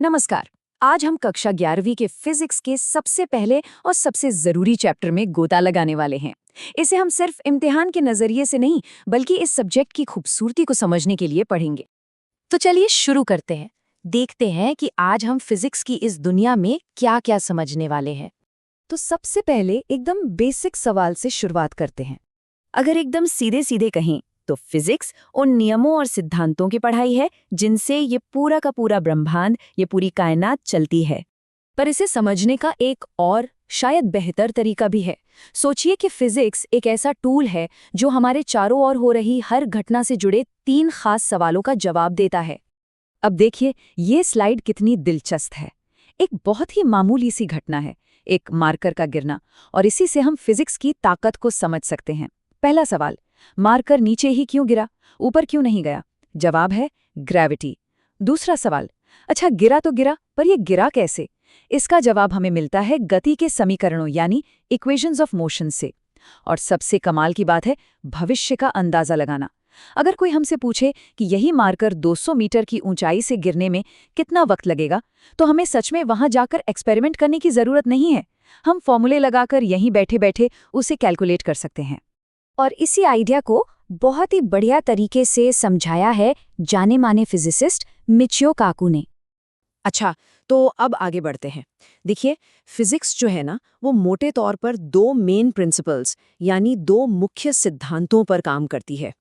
नमस्कार। आज हम कक्षा 11वीं के फिजिक्स के सबसे पहले और सबसे जरूरी चैप्टर में गोता लगाने वाले हैं। इसे हम सिर्फ इम्तिहान के नजरिए से नहीं बल्कि इस सब्जेक्ट की खूबसूरती को समझने के लिए पढ़ेंगे। तो चलिए शुरू करते हैं। देखते हैं कि आज हम फिजिक्स की इस दुनिया में क्या क्या समझने वाले हैं। तो सबसे पहले एकदम बेसिक सवाल से शुरुआत करते हैं। अगर एकदम सीधे सीधे कहें तो फिजिक्स उन नियमों और सिद्धांतों की पढ़ाई है जिनसे ये पूरा का पूरा ब्रह्मांड, ये पूरी कायनात चलती है। पर इसे समझने का एक और शायद बेहतर तरीका भी है। सोचिए कि फिजिक्स एक ऐसा टूल है जो हमारे चारों ओर हो रही हर घटना से जुड़े 3 खास सवालों का जवाब देता है। अब देखिए ये स्लाइड कितनी दिलचस्प है। एक बहुत ही मामूली सी घटना है, एक मार्कर का गिरना, और इसी से हम फिजिक्स की ताकत को समझ सकते हैं। पहला सवाल, मार्कर नीचे ही क्यों गिरा, ऊपर क्यों नहीं गया? जवाब है ग्रेविटी। दूसरा सवाल, अच्छा गिरा तो गिरा, पर ये गिरा कैसे? इसका जवाब हमें मिलता है गति के समीकरणों यानी इक्वेशंस ऑफ मोशन से। और सबसे कमाल की बात है भविष्य का अंदाजा लगाना। अगर कोई हमसे पूछे कि यही मार्कर 200 मीटर की ऊंचाई से गिरने में कितना वक्त लगेगा, तो हमें सच में वहां जाकर एक्सपेरिमेंट करने की जरूरत नहीं है। हम फॉर्मूले लगाकर यहीं बैठे बैठे उसे कैलकुलेट कर सकते हैं। और इसी आइडिया को बहुत ही बढ़िया तरीके से समझाया है जाने माने फिजिसिस्ट मिचियो काकू ने। अच्छा, तो अब आगे बढ़ते हैं। देखिए, फिजिक्स जो है ना, वो मोटे तौर पर 2 मेन प्रिंसिपल्स यानी 2 मुख्य सिद्धांतों पर काम करती है।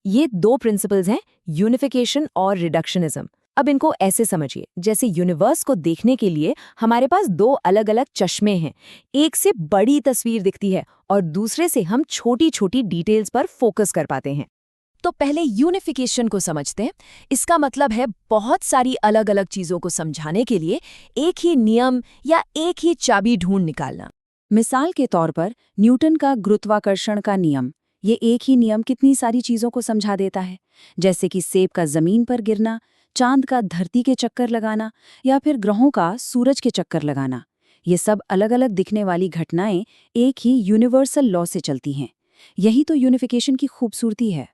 ये 2 प्रिंसिपल्स हैं, यूनिफिकेशन और रिडक्शनिज्म। अब इनको ऐसे समझिए, जैसे यूनिवर्स को देखने के लिए हमारे पास 2 अलग-अलग चश्मे हैं। एक से बड़ी तस्वीर दिखती है और दूसरे से हम छोटी-छोटी डिटेल्स पर फोकस कर पाते हैं। तो पहले यूनिफिकेशन को समझते हैं। इसका मतलब है बहुत सारी अलग-अलग चीजों को समझाने के लिए एक ही नियम या एक ही चाबी ढूंढ निकालना। मिसाल के तौर पर न्यूटन का गुरुत्वाकर्षण का नियम। ये एक ही नियम कितनी सारी चीजों को समझा देता है, जैसे कि सेब का जमीन पर गिरना, चांद का धरती के चक्कर लगाना या फिर ग्रहों का सूरज के चक्कर लगाना। ये सब अलग-अलग दिखने वाली घटनाएं एक ही यूनिवर्सल लॉ से चलती हैं। यही तो यूनिफिकेशन की खूबसूरती है।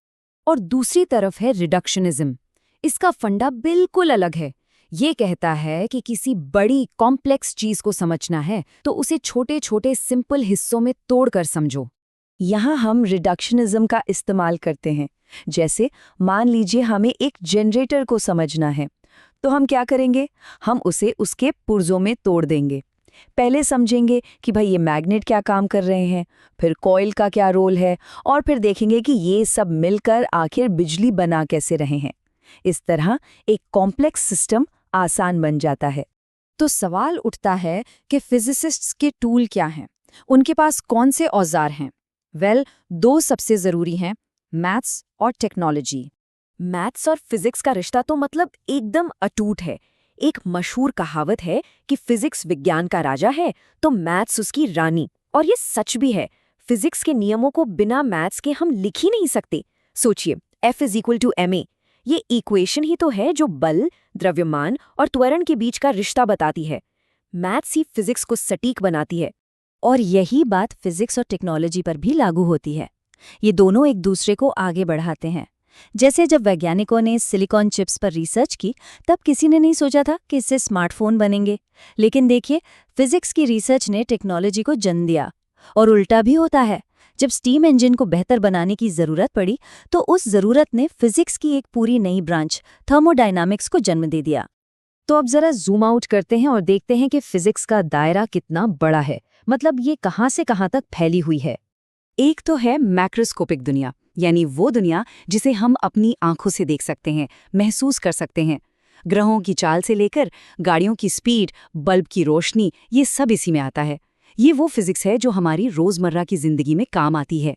और दूसरी तरफ है रिडक्शनिज्म। इसका फंडा बिल्कुल अलग है। ये कहता है कि किसी बड़ी कॉम्प्लेक्स चीज को समझना है तो उसे छोटे छोटे सिंपल हिस्सों में तोड़कर समझो। यहाँ हम रिडक्शनिज्म का इस्तेमाल करते हैं। जैसे मान लीजिए हमें एक जनरेटर को समझना है, तो हम क्या करेंगे? हम उसे उसके पुर्जों में तोड़ देंगे। पहले समझेंगे कि भाई ये मैग्नेट क्या काम कर रहे हैं, फिर कॉइल का क्या रोल है, और फिर देखेंगे कि ये सब मिलकर आखिर बिजली बना कैसे रहे हैं। इस तरह एक कॉम्प्लेक्स सिस्टम आसान बन जाता है। तो सवाल उठता है कि फिजिसिस्ट्स के टूल क्या हैं? उनके पास कौन से औजार हैं? वेल, 2 सबसे जरूरी हैं, मैथ्स और टेक्नोलॉजी। मैथ्स और फिजिक्स का रिश्ता तो मतलब एकदम अटूट है। एक मशहूर कहावत है कि फिजिक्स विज्ञान का राजा है तो मैथ्स उसकी रानी। और ये सच भी है। फिजिक्स के नियमों को बिना मैथ्स के हम लिख ही नहीं सकते। सोचिए, F=ma। ये इक्वेशन ही तो है जो बल, द्रव्यमान और त्वरण के बीच का रिश्ता बताती है। मैथ्स ही फिजिक्स को सटीक बनाती है। और यही बात फिजिक्स और टेक्नोलॉजी पर भी लागू होती है। ये दोनों एक दूसरे को आगे बढ़ाते हैं। जैसे जब वैज्ञानिकों ने सिलिकॉन चिप्स पर रिसर्च की, तब किसी ने नहीं सोचा था कि इससे स्मार्टफोन बनेंगे। लेकिन देखिए, फिजिक्स की रिसर्च ने टेक्नोलॉजी को जन्म दिया। और उल्टा भी होता है। जब स्टीम इंजन को बेहतर बनाने की जरूरत पड़ी, तो उस जरूरत ने फिजिक्स की एक पूरी नई ब्रांच थर्मोडायनामिक्स को जन्म दे दिया। तो अब जरा जूम आउट करते हैं और देखते हैं कि फिजिक्स का दायरा कितना बड़ा है। मतलब ये कहाँ से कहाँ तक फैली हुई है। एक तो है मैक्रोस्कोपिक दुनिया, यानी वो दुनिया जिसे हम अपनी आंखों से देख सकते हैं, महसूस कर सकते हैं। ग्रहों की चाल से लेकर गाड़ियों की स्पीड, बल्ब की रोशनी, ये सब इसी में आता है। ये वो फिजिक्स है जो हमारी रोजमर्रा की जिंदगी में काम आती है।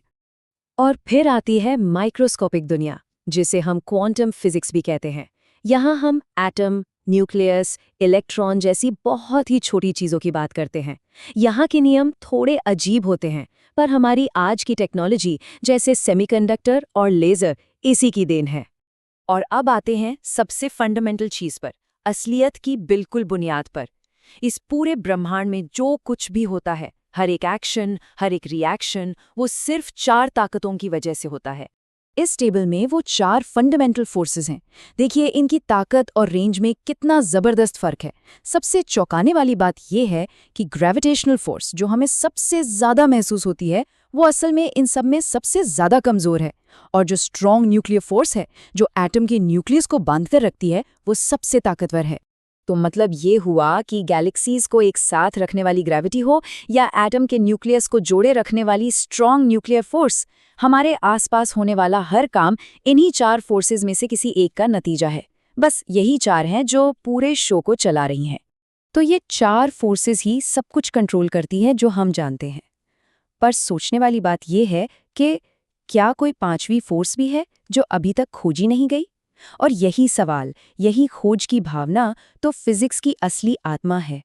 और फिर आती है माइक्रोस्कोपिक दुनिया, जिसे हम क्वांटम फिजिक्स भी कहते हैं। यहाँ हम एटम, न्यूक्लियस, इलेक्ट्रॉन जैसी बहुत ही छोटी चीज़ों की बात करते हैं। यहाँ के नियम थोड़े अजीब होते हैं, पर हमारी आज की टेक्नोलॉजी जैसे सेमीकंडक्टर और लेज़र इसी की देन है। और अब आते हैं सबसे फंडामेंटल चीज़ पर, असलियत की बिल्कुल बुनियाद पर। इस पूरे ब्रह्मांड में जो कुछ भी होता है, हर एक एक्शन, हर एक रिएक्शन, वो सिर्फ 4 ताकतों की वजह से होता है। इस टेबल में वो 4 फंडामेंटल फोर्सेस हैं। देखिए इनकी ताकत और रेंज में कितना जबरदस्त फर्क है। सबसे चौंकाने वाली बात यह है कि ग्रेविटेशनल फोर्स जो हमें सबसे ज्यादा महसूस होती है वो असल में इन सब में सबसे ज्यादा कमजोर है, और जो स्ट्रॉन्ग न्यूक्लियर फोर्स है जो एटम के न्यूक्लियस को बांधकर रखती है वो सबसे ताकतवर है। तो मतलब ये हुआ कि गैलेक्सीज को एक साथ रखने वाली ग्रेविटी हो या एटम के न्यूक्लियस को जोड़े रखने वाली स्ट्रॉन्ग न्यूक्लियर फोर्स, हमारे आसपास होने वाला हर काम इन्हीं 4 फोर्सेस में से किसी एक का नतीजा है। बस यही 4 हैं जो पूरे शो को चला रही हैं। तो ये 4 फोर्सेस ही सब कुछ कंट्रोल करती हैं जो हम जानते हैं। पर सोचने वाली बात यह है कि क्या कोई 5वीं फोर्स भी है जो अभी तक खोजी नहीं गई? और यही सवाल, यही खोज की भावना तो फिजिक्स की असली आत्मा है।